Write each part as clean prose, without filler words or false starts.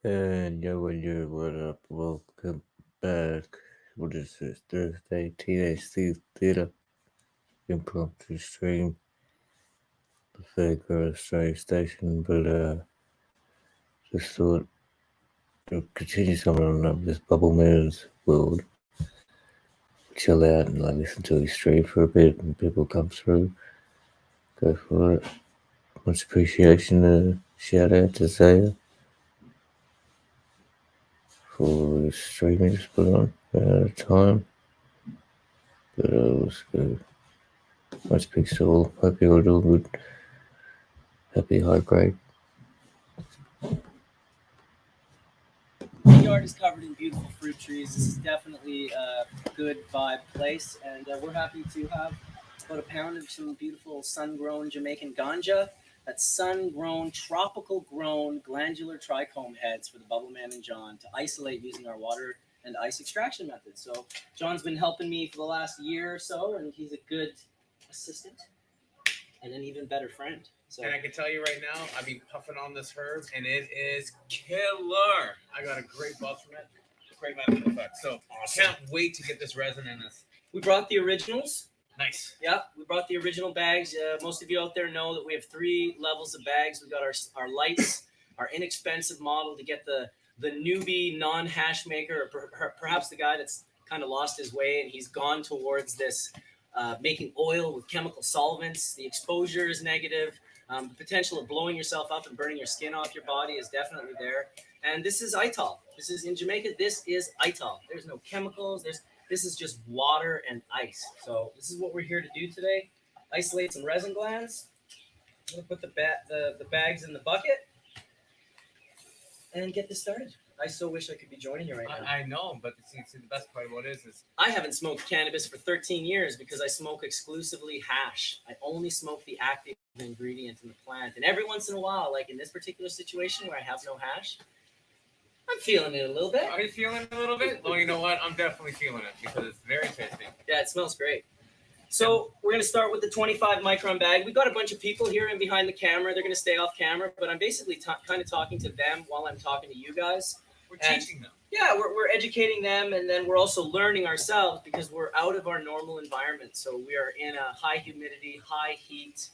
And what up? Welcome back. What is this? Thursday, Thc Theatre, impromptu stream, the FairGrowAustralia station. But just thought to continue something on this Bubble Man's world. Chill out and listen to his stream for a bit, and people come through. Go for it. Much appreciation. Shout out to Zaya for the streaming just put on. Ran out of time. But let's go. Much peace to all. Hope you're all doing good. Happy high grade. The yard is covered in beautiful fruit trees. This is definitely a good vibe place, and we're happy to have about a pound of some beautiful sun-grown Jamaican ganja. That's sun-grown, tropical-grown glandular trichome heads for the Bubble Man and John to isolate using our water and ice extraction method. So John's been helping me for the last year or so, and he's a good assistant and an even better friend. So. And I can tell you right now, I've been puffing on this herb, and it is killer. I got a great buzz from it. Great medical effect. So awesome. Can't wait to get this resin in this. We brought the originals. Nice. Yeah, we brought the original bags. Most of you out there know that we have 3 levels of bags. We got our lights, our inexpensive model to get the newbie non-hash maker, or perhaps the guy that's kind of lost his way and he's gone towards this making oil with chemical solvents. The exposure is negative. The potential of blowing yourself up and burning your skin off your body is definitely there. And this is Ital. This is in Jamaica. This is Ital. There's no chemicals. This is just water and ice. So this is what we're here to do today. Isolate some resin glands. I'm gonna put the bags in the bucket and get this started. I so wish I could be joining you right now. I know, but see, the best part about it is I haven't smoked cannabis for 13 years because I smoke exclusively hash. I only smoke the active ingredient in the plant. And every once in a while, like in this particular situation where I have no hash, I'm feeling it a little bit. Are you feeling it a little bit? Well, you know what? I'm definitely feeling it because it's very tasty. Yeah, it smells great. So we're going to start with the 25 micron bag. We've got a bunch of people here and behind the camera. They're going to stay off camera, but I'm basically kind of talking to them while I'm talking to you guys. We're teaching them. Yeah, we're educating them, and then we're also learning ourselves because we're out of our normal environment. So we are in a high humidity, high heat,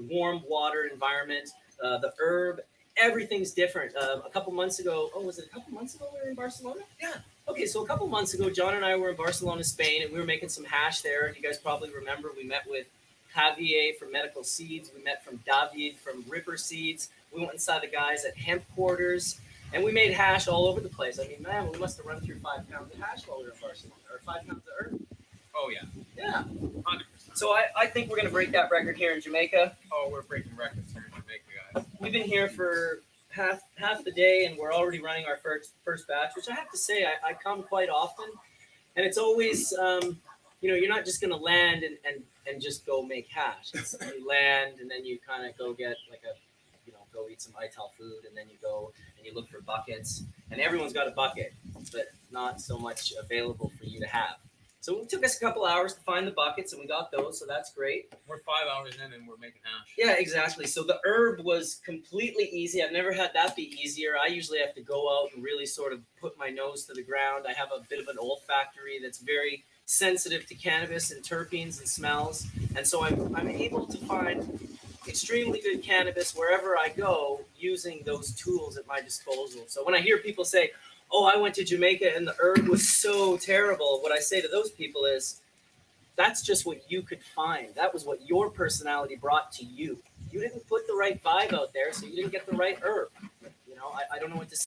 warm water environment. The herb, everything's different. A couple months ago, was it a couple months ago we were in Barcelona? Yeah. Okay, so a couple months ago, John and I were in Barcelona, Spain, and we were making some hash there. And you guys probably remember we met with Javier from Medical Seeds. We met from David from Ripper Seeds. We went inside the guys at Hemp Quarters. And we made hash all over the place. I mean, man, we must have run through 5 pounds of hash while we were in Barcelona, or 5 pounds of herb. Oh, yeah. Yeah. 100%. So I think we're going to break that record here in Jamaica. Oh, we're breaking records here in Jamaica, guys. We've been here for half the day, and we're already running our first batch, which I have to say, I come quite often. And it's always, you're not just going to land and just go make hash. You land, and then you kind of go get like go eat some Ital food, and then you go and you look for buckets, and everyone's got a bucket, but not so much available for you to have. So it took us a couple hours to find the buckets, and we got those, so that's great. We're 5 hours in, and we're making hash. Yeah, exactly. So the herb was completely easy. I've never had that be easier. I usually have to go out and really sort of put my nose to the ground. I have a bit of an olfactory that's very sensitive to cannabis and terpenes and smells, and so I'm able to find extremely good cannabis wherever I go using those tools at my disposal. So when I hear people say, oh, I went to Jamaica and the herb was so terrible, what I say to those people is, that's just what you could find. That was what your personality brought to you. You didn't put the right vibe out there, so you didn't get the right herb. I don't know what to say.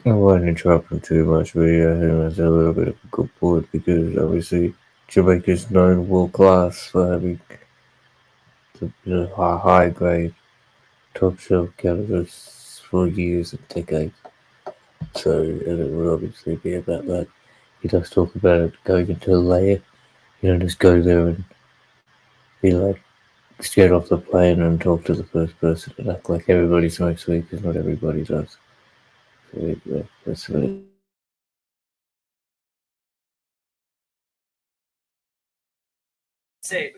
I won't interrupt him too much, but yeah, I think that's a little bit of a good point because obviously Jamaica's known world class for having the high grade top shelf cannabis for years and decades. So, and it will obviously be about that. He does talk about it going into a layer. You don't just go there and be like, just get off the plane and talk to the first person and act like everybody smokes weed because not everybody does. So, yeah, that's really. Say,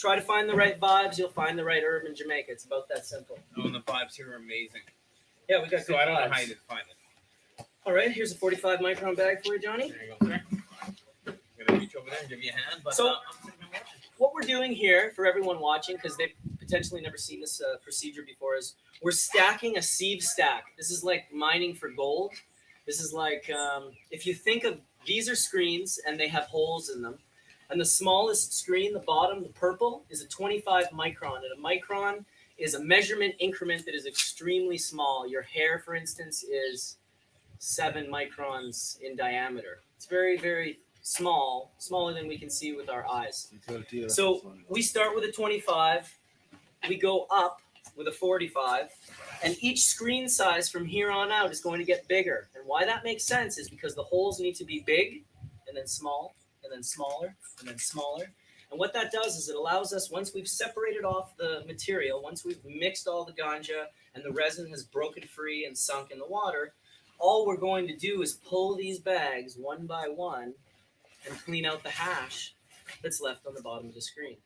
try to find the right vibes. You'll find the right herb in Jamaica. It's about that simple. Oh, and the vibes here are amazing. Yeah, we got So good I don't know vibes. how you define it. All right, here's a 45 micron bag for you, Johnny. There you go, sir. I'm gonna reach over there and give you a hand. But So- I'm sitting here watching. What we're doing here for everyone watching, because they've potentially never seen this procedure before, is we're stacking a sieve stack. This is like mining for gold. This is like, if you think of, these are screens and they have holes in them. And the smallest screen, the bottom, the purple, is a 25 micron. And a micron is a measurement increment that is extremely small. Your hair, for instance, is 7 microns in diameter. It's very, very small, smaller than we can see with our eyes. So we start with a 25, we go up with a 45, and each screen size from here on out is going to get bigger. And why that makes sense is because the holes need to be big, and then small, and then smaller, and then smaller. And what that does is it allows us, once we've separated off the material, once we've mixed all the ganja and the resin has broken free and sunk in the water, all we're going to do is pull these bags one by one and clean out the hash that's left on the bottom of the screen.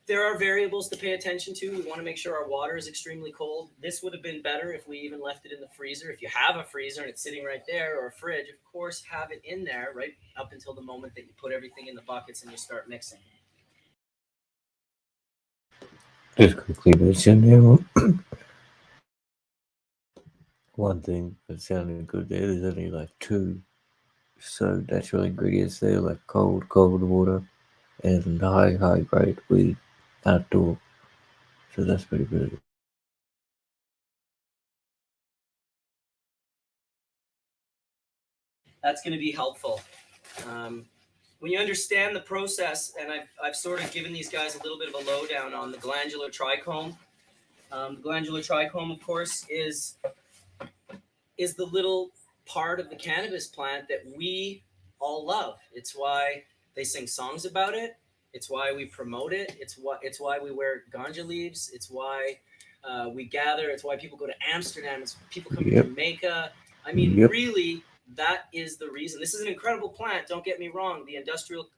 There are variables to pay attention to. We want to make sure our water is extremely cold. This would have been better if we even left it in the freezer. If you have a freezer and it's sitting right there, or a fridge, of course, have it in there right up until the moment that you put everything in the buckets and you start mixing. Just quickly mention there. One thing that sounded good there, there's only like 2 so natural ingredients there, like cold water and high grade weed outdoor. So that's pretty good. That's going to be helpful. When you understand the process, and I've sort of given these guys a little bit of a lowdown on the glandular trichome. The glandular trichome, of course, is the little part of the cannabis plant that we all love. It's why they sing songs about it. It's why we promote it. It's why we wear ganja leaves. It's why we gather. It's why people go to Amsterdam. It's people come to Jamaica. I mean, really, that is the reason. This is an incredible plant. Don't get me wrong. The industrial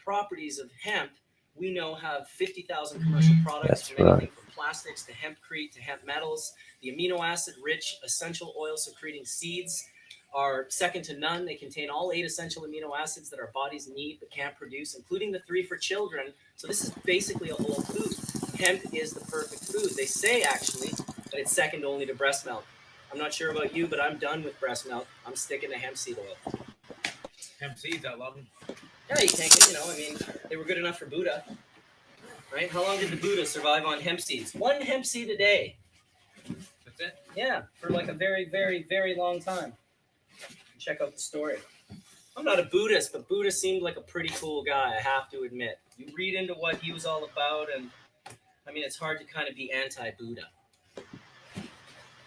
properties of hemp, we know, have 50,000 commercial products, from anything from plastics to hempcrete to hemp metals. The amino acid-rich essential oil secreting seeds are second to none. They contain all 8 essential amino acids that our bodies need but can't produce, including the 3 for children. So this is basically a whole food. Hemp is the perfect food. They say, actually, that it's second only to breast milk. I'm not sure about you, but I'm done with breast milk. I'm sticking to hemp seed oil. Hemp seeds, I love them. Yeah, you can't get, I mean, they were good enough for Buddha, right? How long did the Buddha survive on hemp seeds? 1 hemp seed a day. That's it? Yeah, for like a very, very, very long time. Check out the story. I'm not a Buddhist, but Buddha seemed like a pretty cool guy, I have to admit. You read into what he was all about, and I mean, it's hard to kind of be anti-Buddha.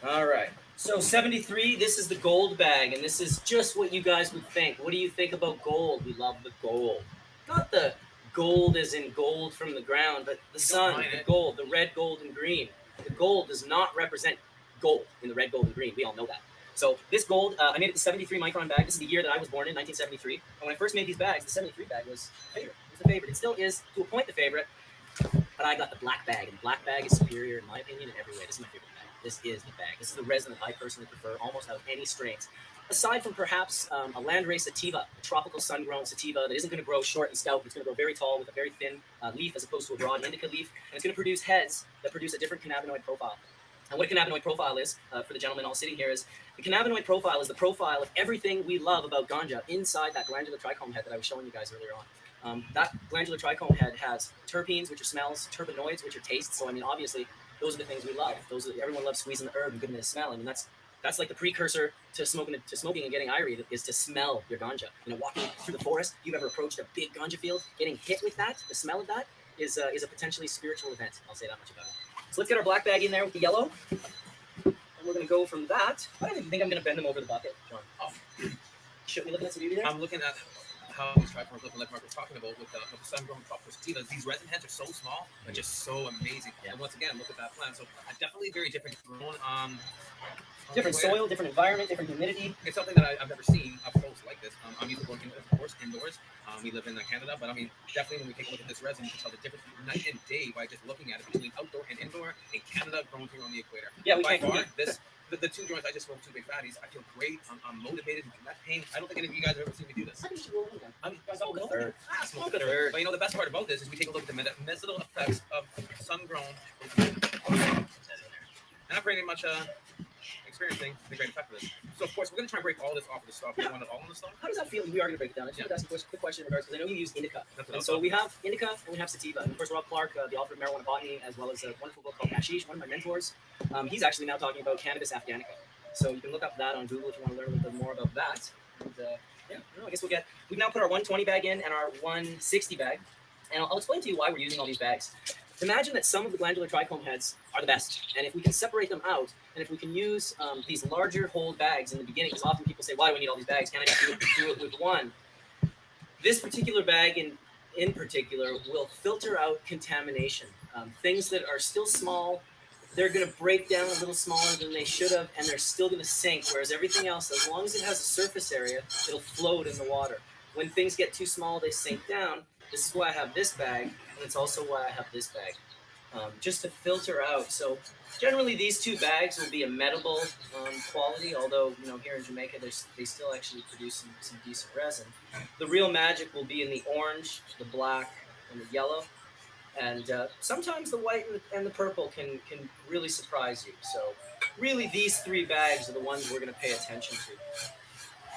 All right. So 73, this is the gold bag, and this is just what you guys would think. What do you think about gold? We love the gold. Not the gold as in gold from the ground, but the sun, the gold, the red, gold, and green. The gold does not represent gold in the red, gold, and green. We all know that. So this gold, I made it the 73 micron bag. This is the year that I was born in, 1973. And when I first made these bags, the 73 bag was the favorite. It was the favorite. It still is, to a point, the favorite. But I got the black bag, and the black bag is superior, in my opinion, in every way. This is my favorite bag. This is the bag. This is the resin that I personally prefer, almost out of any strains. Aside from perhaps a landrace sativa, a tropical sun-grown sativa that isn't going to grow short and stout, but it's going to grow very tall with a very thin leaf as opposed to a broad indica leaf. And it's going to produce heads that produce a different cannabinoid profile. And what a cannabinoid profile is, for the gentlemen all sitting here, is the cannabinoid profile is the profile of everything we love about ganja inside that glandular trichome head that I was showing you guys earlier on. That glandular trichome head has terpenes, which are smells, terpenoids, which are tastes. So, I mean, obviously, those are the things we love. Everyone loves squeezing the herb and giving it a smell. I mean, that's like the precursor to smoking and getting irie, is to smell your ganja. Walking through the forest, if you've ever approached a big ganja field, getting hit with that, the smell of that is a potentially spiritual event. I'll say that much about it. So let's get our black bag in there with the yellow. And we're going to go from that. I don't even think I'm going to bend them over the bucket, John. Oh. Should we look at some beauty there? I'm looking at how these triforms look, like Mark was talking about with the sun-grown tropical sativas. These resin heads are so small, but just so amazing. Yeah. And once again, look at that plant. So definitely very different grown. Different soil, different environment, different humidity. It's something that I've never seen up close like this. I'm used to working, of course, indoors. We live in Canada, but I mean, definitely when we take a look at this resin, you can tell the difference night and day by just looking at it between outdoor and indoor in Canada, grown here on the equator. Yeah, we by can't far, the 2 joints I just smoked, 2 big fatties. I feel great. I'm motivated. I'm not pain. I don't think any of you guys have ever seen me do this. I think you should roll in again. I'm smoke a third. Smoke a third. But you know, the best part about this is we take a look at the medicinal effects of sun-grown. And I'm pretty much experiencing the great effect of this. So, of course, we're going to try and break all this off of the stalk. We want it all on the stalk. How does that feel? We are going to break it down. I just want to ask a quick question in regards, because I know you use indica. And so So we have indica and we have sativa. And of course, Rob Clark, the author of Marijuana Botany, as well as a wonderful book called Hashish, one of my mentors. He's actually now talking about cannabis afghanica. So you can look up that on Google if you want to learn a little bit more about that. And I guess we've now put our 120 bag in and our 160 bag. And I'll explain to you why we're using all these bags. Imagine that some of the glandular trichome heads are the best. And if we can separate them out, and if we can use these larger hold bags in the beginning, because often people say, why do we need all these bags? Can't I just do it with one? This particular bag in particular will filter out contamination. Things that are still small, they're going to break down a little smaller than they should have, and they're still going to sink. Whereas everything else, as long as it has a surface area, it'll float in the water. When things get too small, they sink down. This is why I have this bag, and it's also why I have this bag, just to filter out. So generally, these 2 bags will be a medical quality, although here in Jamaica, they still actually produce some decent resin. The real magic will be in the orange, the black, and the yellow. And sometimes the white and the purple can really surprise you. So really, these 3 bags are the ones we're going to pay attention to.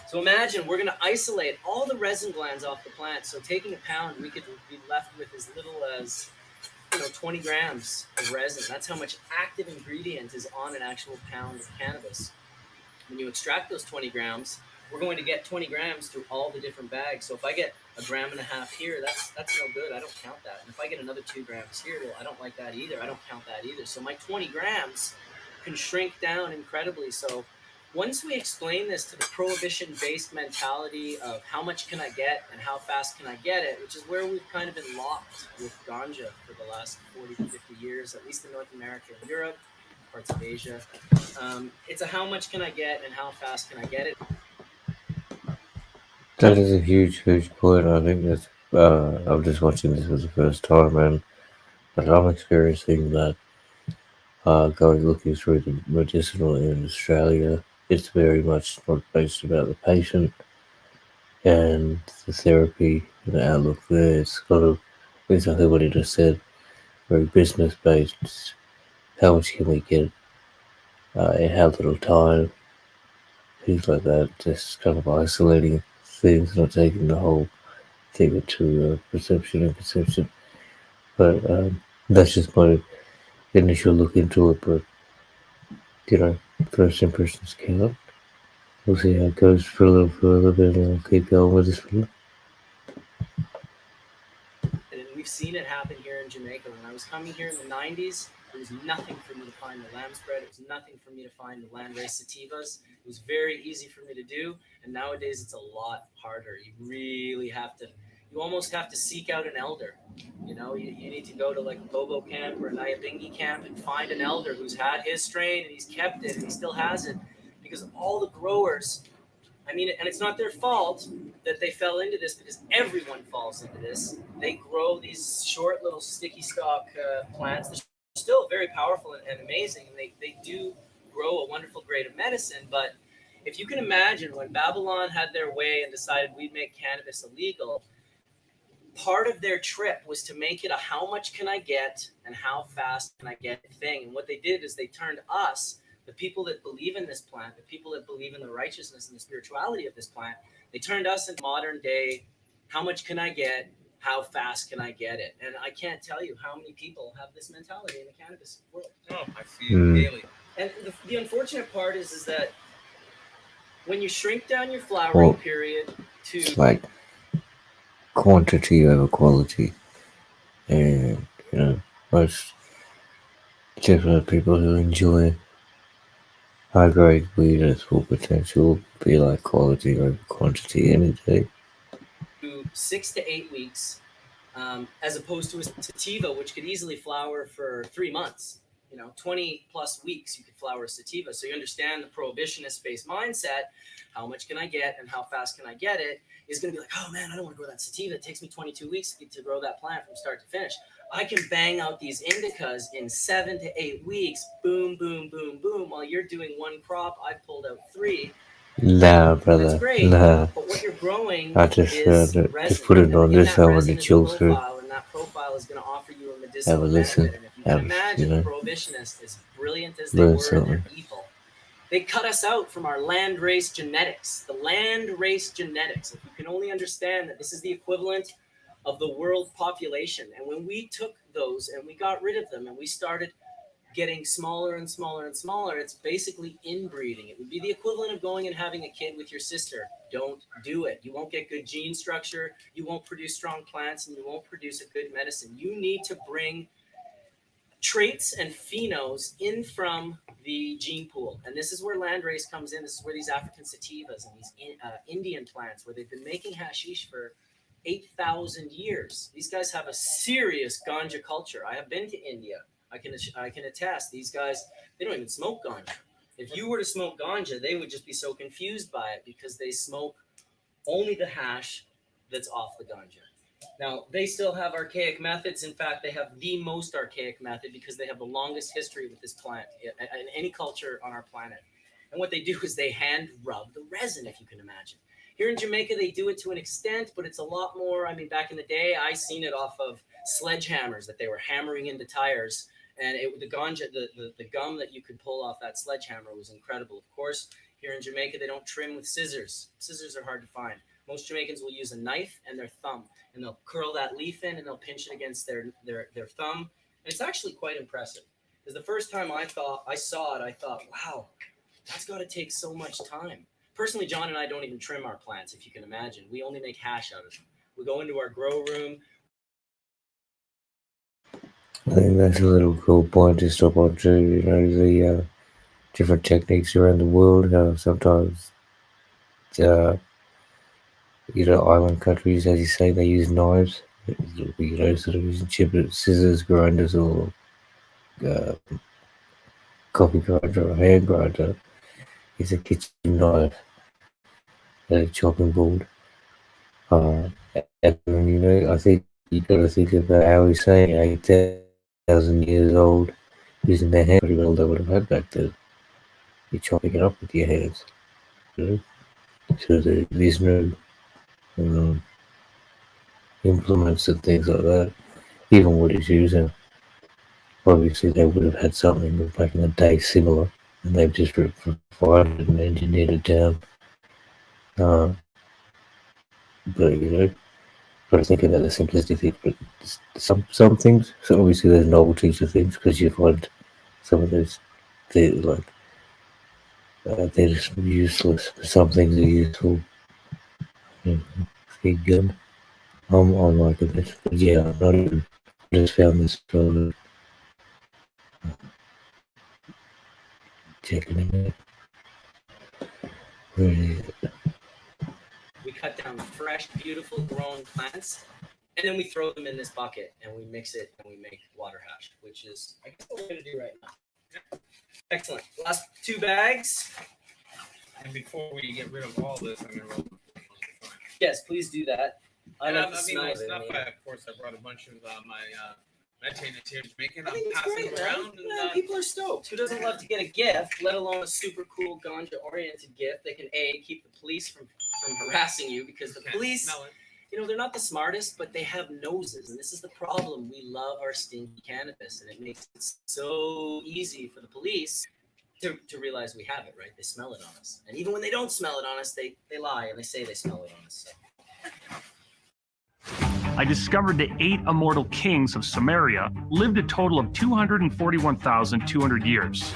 So imagine we're going to isolate all the resin glands off the plant. So taking a pound, we could be left with as little as 20 grams of resin. That's how much active ingredient is on an actual pound of cannabis. When you extract those 20 grams, we're going to get 20 grams through all the different bags. So if I get 1.5 grams here, that's no good. I don't count that. And if I get another 2 grams here, well, I don't like that either. I don't count that either. So my 20 grams can shrink down incredibly. So once we explain this to the prohibition-based mentality of how much can I get and how fast can I get it, which is where we've kind of been locked with ganja for the last 40 to 50 years, at least in North America and Europe, parts of Asia. It's a how much can I get and how fast can I get it. That is a huge point. I think that's. I'm just watching this for the first time, and I'm experiencing that. Going looking through the medicinal in Australia, it's very much not based about the patient and the therapy and the outlook there. It's kind of exactly what he just said, very business based. How much can we get? In how little time? Things like that. Just kind of isolating things, not taking the whole thing into perception and conception. But that's just my initial look into it. But first impressions count. We'll see how it goes for a little further, then I'll keep going with this fella. And we've seen it happen here in Jamaica. When I was coming here in the 90s, there was nothing for me to find the lamb spread. It was nothing for me to find the land-raised sativas. It was very easy for me to do. And nowadays, it's a lot harder. You really have to, you almost have to seek out an elder. You need to go to like a Bobo camp or a Nyabingi camp and find an elder who's had his strain and he's kept it and he still has it. Because all the growers, and it's not their fault that they fell into this, because everyone falls into this. They grow these short little sticky stalk plants. They're still very powerful and amazing, and they do grow a wonderful grade of medicine. But if you can imagine, when Babylon had their way and decided we'd make cannabis illegal, part of their trip was to make it a how much can I get and how fast can I get thing. And what they did is they turned us, the people that believe in this plant, the people that believe in the righteousness and the spirituality of this plant, they turned us into modern day, how much can I get, how fast can I get it? And I can't tell you how many people have this mentality in the cannabis world. Oh, I see it daily. And the unfortunate part is that when you shrink down your flowering period to... It's like quantity over quality. And, most definitely people who enjoy high-grade weed at its full potential be like quality over quantity any day. 6 to 8 weeks, as opposed to a sativa, which could easily flower for 3 months. 20 plus weeks you could flower a sativa. So you understand the prohibitionist-based mindset, how much can I get and how fast can I get it, is going to be like, oh man, I don't want to grow that sativa. It takes me 22 weeks to grow that plant from start to finish. I can bang out these indicas in 7 to 8 weeks, boom, boom, boom, boom. While you're doing one crop, I've pulled out 3. Nah, brother. That's great, nah. But what you're growing I just is found it. resin. Just put it on this. I want resin to is chill a through. profile, and that profile is going to offer you a medicinal Have a listen. benefit. And if you can imagine, the prohibitionists, as brilliant as they Learn were, something. they're evil. They cut us out from our land race genetics. The land race genetics. If you can only understand that this is the equivalent of the world population. And when we took those and we got rid of them and we started getting smaller and smaller and smaller, it's basically inbreeding. It would be the equivalent of going and having a kid with your sister. Don't do it. You won't get good gene structure, you won't produce strong plants, and you won't produce a good medicine. You need to bring traits and phenos in from the gene pool. And this is where landrace comes in. This is where these African sativas and these Indian plants, where they've been making hashish for 8,000 years. These guys have a serious ganja culture. I have been to India. I can attest, these guys, they don't even smoke ganja. If you were to smoke ganja, they would just be so confused by it because they smoke only the hash that's off the ganja. Now, they still have archaic methods. In fact, they have the most archaic method because they have the longest history with this plant in any culture on our planet. And what they do is they hand rub the resin, if you can imagine. Here in Jamaica, they do it to an extent, but it's a lot more. I mean, back in the day, I seen it off of sledgehammers that they were hammering into tires. And the ganja, the gum that you could pull off that sledgehammer was incredible. Of course, here in Jamaica, they don't trim with scissors. Scissors are hard to find. Most Jamaicans will use a knife and their thumb, and they'll curl that leaf in and they'll pinch it against their thumb. And it's actually quite impressive. Because the first time I saw it, I thought, wow, that's got to take so much time. Personally, John and I don't even trim our plants, if you can imagine. We only make hash out of them. We go into our grow room. I think that's a little cool point to stop on too. The different techniques around the world. Sometimes, island countries, as you say, they use knives. Sort of using scissors, grinders, or coffee grinder or hand grinder. It's a kitchen knife, a chopping board. And I think you got to think about how he's saying 8,000 years old, using their hands. Pretty well they would have had back then. You're chopping it up with your hands. So there's no implements and things like that. Even what he's using, obviously they would have had something back in the day similar, and they've just refined it and engineered it down. But got to think about the simplistic things. But some things, so obviously there's novelty to things because you find some of those things they're just useless. Some things are useful. Big gun. I'm liking this, but yeah, I'm not even. I just found this from checking it out. Where is it? We cut down fresh, beautiful grown plants, and then we throw them in this bucket and we mix it and we make water hash, which is, I guess, what we're going to do right now. Excellent. Last 2 bags. And before we get rid of all this, I'm going to roll. Yes, please do that. I like the mean, smell it's of it. not bad. Of course, I brought a bunch of my meditators here in Jamaica. I think it's passing great, them right? around. Yeah, people are stoked. Who doesn't love to get a gift, let alone a super cool ganja-oriented gift that can, A, keep the police from harassing you, because the police, they're not the smartest, but they have noses, and this is the problem. We love our stinky cannabis, and it makes it so easy for the police to realize we have it, right? They smell it on us. And even when they don't smell it on us, they lie, and they say they smell it on us. So. I discovered the 8 immortal kings of Samaria lived a total of 241,200 years.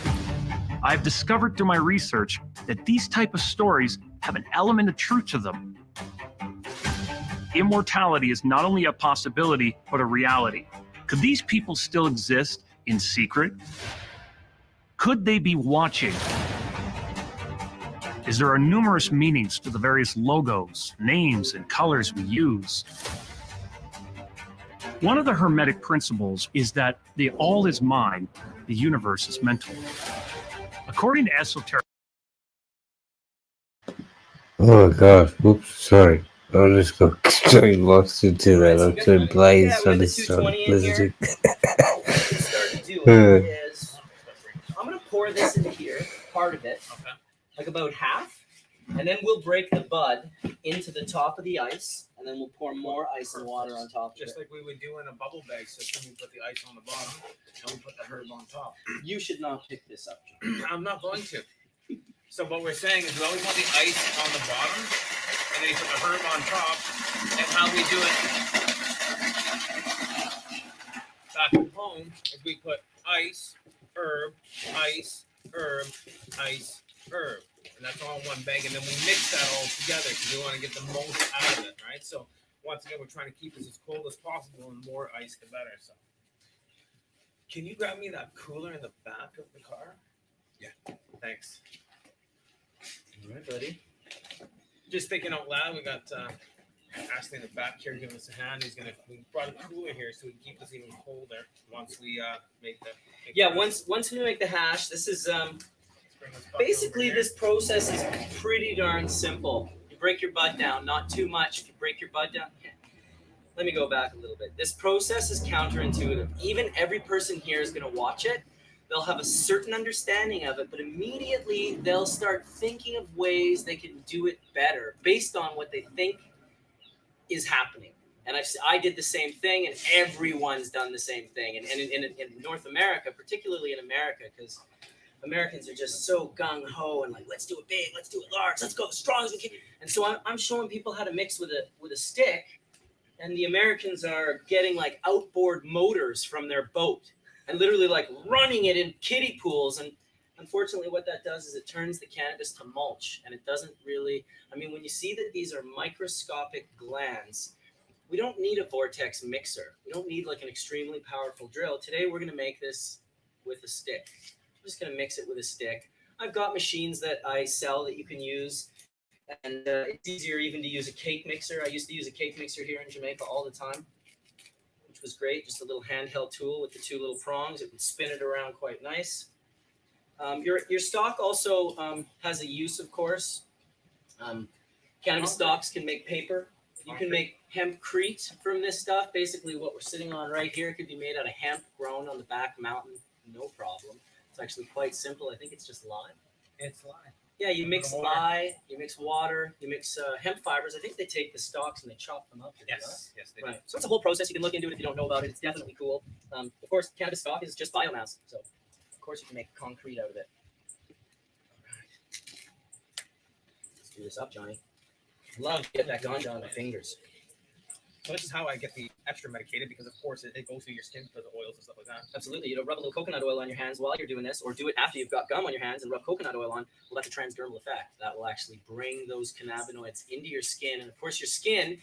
I've discovered through my research that these type of stories have an element of truth to them. Immortality is not only a possibility, but a reality. Could these people still exist in secret? Could they be watching? is there are numerous meanings to the various logos, names, and colors we use. One of the Hermetic principles is that the all is mind, the universe is mental. According to esoteric. Oh my gosh, whoops, sorry. I'll just go straight lost into that. I'm so blazed on this blizzard. I'm going to pour this into here, part of it, like about half, and then we'll break the bud into the top of the ice, and then we'll pour more ice and water on top of it. Just like we would do in a bubble bag system, we put the ice on the bottom, and we put the herb on top. You should not pick this up, John. I'm not going to. So what we're saying is we always want the ice on the bottom, and then you put the herb on top, and how we do it back at home is we put ice, herb, ice, herb, ice, herb. And that's all in one bag, and then we mix that all together because we want to get the most out of it, right? So once again, we're trying to keep this as cold as possible, and more ice the better. So can you grab me that cooler in the back of the car? Yeah. Thanks. All right, buddy. Just thinking out loud, we got Ashley in the back here giving us a hand. We brought a cooler here so we can keep this even colder once we make the. Once we make the hash, this is basically this process is pretty darn simple. You break your bud down, not too much. If you break your bud down, let me go back a little bit. This process is counterintuitive. Even every person here is going to watch it. They'll have a certain understanding of it, but immediately they'll start thinking of ways they can do it better based on what they think is happening. And I did the same thing, and everyone's done the same thing. And in North America, particularly in America, because Americans are just so gung-ho and like, let's do it big, let's do it large, let's go as strong as we can. And so I'm showing people how to mix with a stick, and the Americans are getting like outboard motors from their boat and literally like running it in kiddie pools. And unfortunately what that does is it turns the cannabis to mulch, and it doesn't really, when you see that these are microscopic glands, we don't need a vortex mixer. We don't need like an extremely powerful drill. Today we're going to make this with a stick. I'm just going to mix it with a stick. I've got machines that I sell that you can use, and it's easier even to use a cake mixer. I used to use a cake mixer here in Jamaica all the time, which was great. Just a little handheld tool with the two little prongs. It would spin it around quite nice. Your stock also has a use, of course. Cannabis stalks can make paper. You can make hempcrete from this stuff. Basically, what we're sitting on right here could be made out of hemp grown on the back mountain, no problem. It's actually quite simple. I think it's just lye. It's lye. Yeah, you mix lye, you mix water, you mix hemp fibers. I think they take the stalks and they chop them up. Yes, they do. Right. So it's a whole process. You can look into it if you don't know about it. It's definitely cool. Of course, cannabis stalk is just biomass. So, of course, you can make concrete out of it. All right. Let's do this up, Johnny. Love to get that ganja on my fingers. So this is how I get the extra medicated, because of course it goes through your skin because of oils and stuff like that. Absolutely. Rub a little coconut oil on your hands while you're doing this, or do it after you've got gum on your hands and rub coconut oil on. Well, that's a transdermal effect. That will actually bring those cannabinoids into your skin. And of course, your skin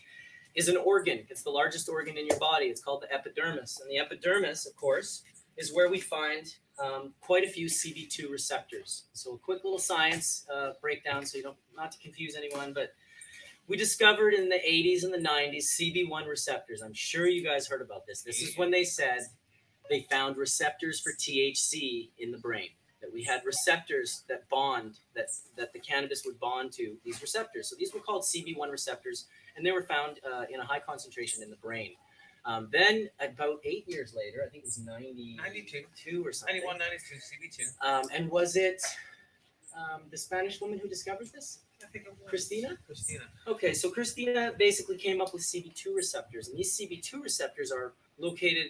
is an organ. It's the largest organ in your body. It's called the epidermis. And the epidermis, of course, is where we find quite a few Cb2 receptors. So a quick little science breakdown, so you don't, not to confuse anyone, but we discovered in the 80s and the 90s Cb1 receptors. I'm sure you guys heard about this. This is when they said they found receptors for THC in the brain, that we had receptors that bond, that the cannabis would bond to these receptors. So these were called Cb1 receptors, and they were found in a high concentration in the brain. Then about 8 years later, I think it was 92 or something. 91, 92, CB2. And was it the Spanish woman who discovered this? I think it was Christina? Christina. Okay, so Christina basically came up with CB2 receptors, and these CB2 receptors are located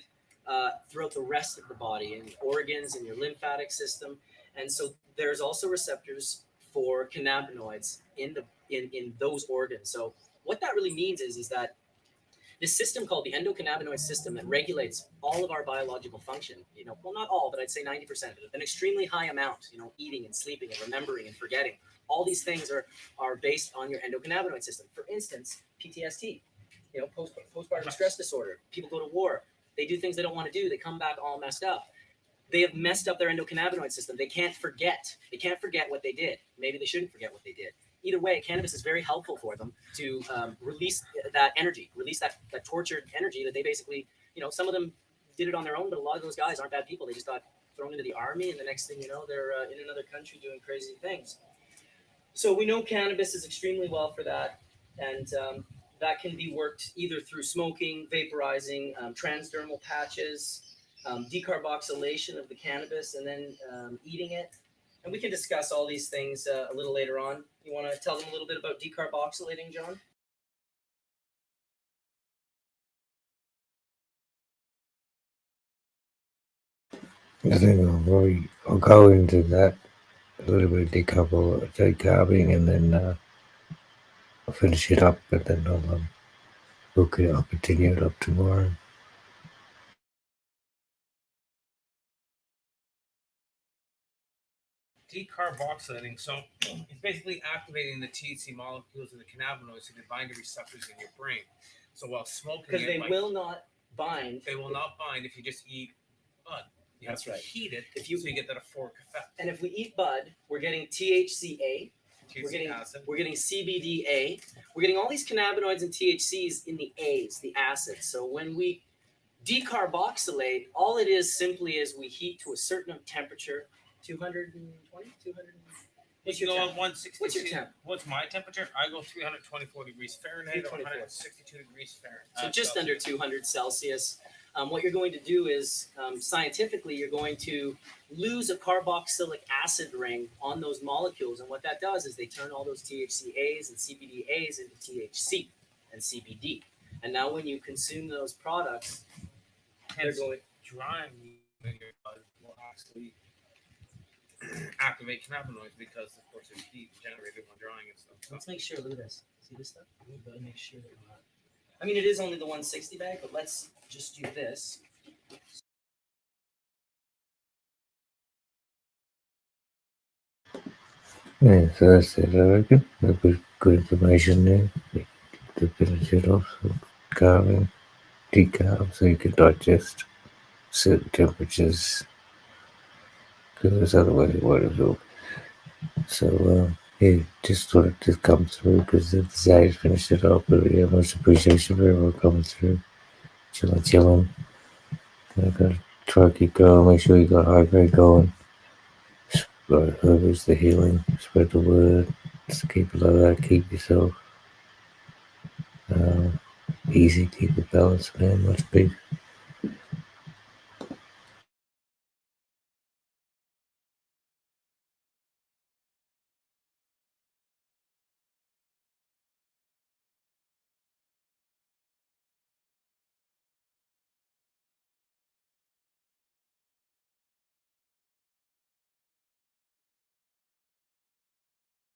throughout the rest of the body, in organs, in your lymphatic system, and so there's also receptors for cannabinoids in those organs. So what that really means is that this system called the endocannabinoid system that regulates all of our biological function, well, not all, but I'd say 90% of it, an extremely high amount, eating and sleeping and remembering and forgetting. All these things are based on your endocannabinoid system. For instance, PTSD, postpartum stress disorder. People go to war. They do things they don't want to do. They come back all messed up. they have messed up their endocannabinoid system. They can't forget. They can't forget what they did. Maybe they shouldn't forget what they did. Either way, cannabis is very helpful for them to release that energy, release that tortured energy that they basically, some of them did it on their own, but a lot of those guys aren't bad people. They just got thrown into the army, and the next thing you know, they're in another country doing crazy things. So we know cannabis is extremely well for that, and that can be worked either through smoking, vaporizing, transdermal patches, decarboxylation of the cannabis, and then eating it. And we can discuss all these things a little later on. You want to tell them a little bit about decarboxylating, John? I think I'll go into that, a little bit of decarbing, and then I'll finish it up, and then I'll continue it up tomorrow. Decarboxylating, so it's basically activating the THC molecules of the cannabinoids to bind to receptors in your brain. So while smoking, because they will not bind. They will not bind if you just eat bud. You That's have to right. heat it so you get that euphoric effect. And if we eat bud, we're getting THCA. acid. We're getting CBDA. We're getting all these cannabinoids and THCs in the A's, the acids. So when we decarboxylate, all it is simply is we heat to a certain temperature, 220, 200. If you go on 162, what's your temp? What's my temperature? I go 324 degrees Fahrenheit, 162 degrees Fahrenheit. So just under 200 Celsius. What you're going to do is, scientifically, you're going to lose a carboxylic acid ring on those molecules. And what that does is they turn all those THCAs and CBDAs into THC and CBD. And now when you consume those products, they're going drying in your blood will actually activate cannabinoids because, of course, there's heat generated when drying and stuff. Let's make sure. Look at this. See this stuff? We gotta make sure that we're not. I mean, it is only the 160 bag, but let's just do this. Yeah, so that's it, I reckon. Good information there to finish it off. So decarb, so you can digest certain temperatures, because otherwise it won't absorb. So, yeah, just thought it just come through because Zay's finished it up. But yeah, much appreciation for everyone coming through. Chilling. I gotta try to keep going, make sure you got high grade going. Whoever's the healing, spread the word. Just keep it like that, keep yourself easy, keep it balanced, man. Much peace.